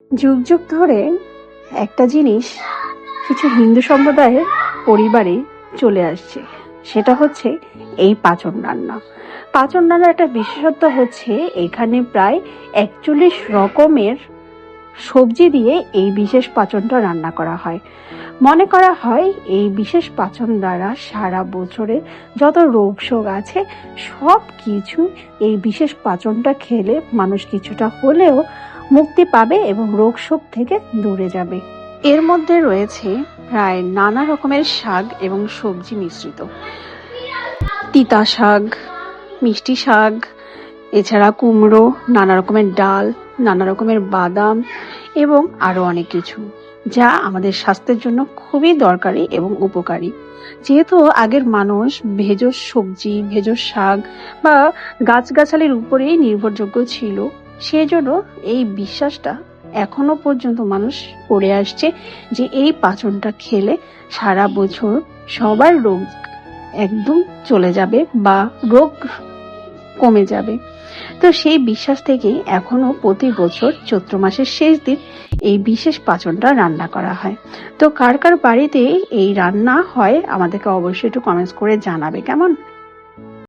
যুগ যুগ ধরে একটা জিনিস কিছু হিন্দু সম্প্রদায়ের পরিবারে চলে আসছে, সেটা হচ্ছে এই পাঁচন রান্না। পাঁচন রান্নার একটা বিশেষত্ব হচ্ছে এখানে প্রায় 41 রকমের সবজি দিয়ে এই বিশেষ পাঁচনটা রান্না করা হয়। মনে করা হয় এই বিশেষ পাঁচন দ্বারা সারা বছরের যত রোগ শোক আছে সব কিছু এই বিশেষ পাঁচনটা খেলে মানুষ কিছুটা হলেও মুক্তি পাবে এবং রোগ শোক থেকে দূরে যাবে। এর মধ্যে রয়েছে প্রায় নানা রকমের শাক এবং সবজি মিশ্রিত। তিতা শাক, মিষ্টি শাক, এছাড়া কুমড়ো, নানা রকমের ডাল, নানা রকমের বাদাম এবং আরো অনেক কিছু, যা আমাদের স্বাস্থ্যের জন্য খুবই দরকারি এবং উপকারী। যেহেতু আগের মানুষ ভেষজ সবজি, ভেষজ শাক বা গাছগাছালির উপরেই নির্ভরযোগ্য ছিল, সেজন্য এই বিশ্বাসটা এখনো পর্যন্ত মানুষ করে আসছে যে এই পাঁচনটা খেলে সারা বছর সবার রোগ একদম চলে যাবে বা রোগ কমে যাবে। তো সেই বিশ্বাস থেকেই এখনো প্রতি বছর চৈত্র মাসের শেষ দিন এই বিশেষ পাঁচনটা রান্না করা হয়। তো কার কার বাড়িতে এই রান্না হয় আমাদেরকে অবশ্যই একটু কমেন্টস করে জানাবে, কেমন?